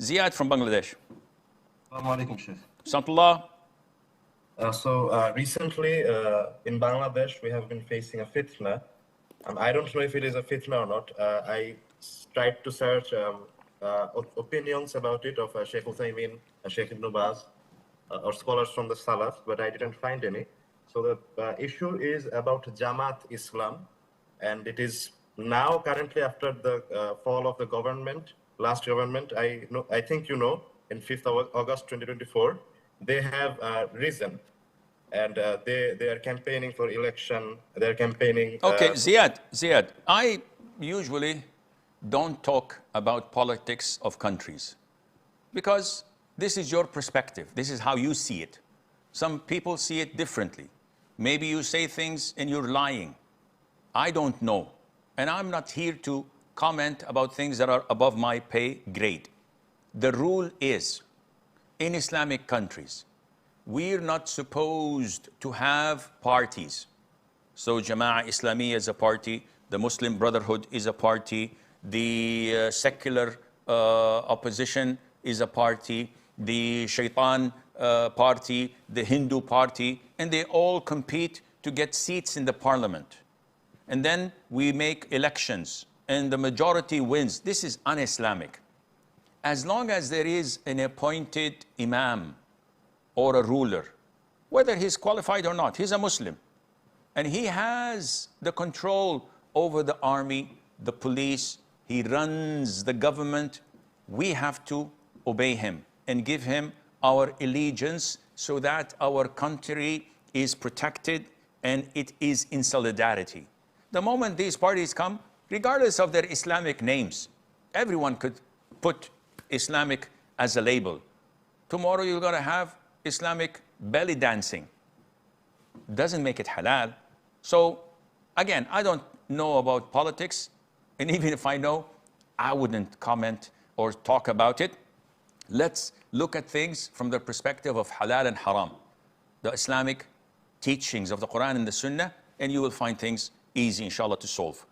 Ziad from Bangladesh. Assalamu alaikum, Sheikh. Samtullah. Recently in Bangladesh, we have been facing a fitna. I don't know if it is a fitna or not. I tried to search opinions about it of Sheikh Uthaymeen, Sheikh Ibn Baz, or scholars from the Salaf, but I didn't find any. So the issue is about Jamaat-e-Islam, and it is now currently after the fall of the government, last government, I think you know, in 5th of August 2024, they have risen, and they are campaigning for election. They're campaigning. Okay, Ziad, I usually don't talk about politics of countries because this is your perspective. This is how you see it. Some people see it differently. Maybe you say things and you're lying. I don't know. And I'm not here to comment about things that are above my pay grade. The rule is, in Islamic countries, we're not supposed to have parties. So Jamaat-e-Islami is a party, the Muslim Brotherhood is a party, the secular opposition is a party, the Shaitan party, the Hindu party, and they all compete to get seats in the parliament. And then we make elections and the majority wins. This is un-Islamic. As long as there is an appointed imam or a ruler, whether he's qualified or not, he's a Muslim, and he has the control over the army, the police, he runs the government, we have to obey him and give him our allegiance so that our country is protected and it is in solidarity. The moment these parties come, regardless of their Islamic names, everyone could put Islamic as a label. Tomorrow you're going to have Islamic belly dancing. Doesn't make it halal. So again, I don't know about politics, and even if I know, I wouldn't comment or talk about it. Let's look at things from the perspective of halal and haram, the Islamic teachings of the Qur'an and the Sunnah, and you will find things easy, inshallah, to solve.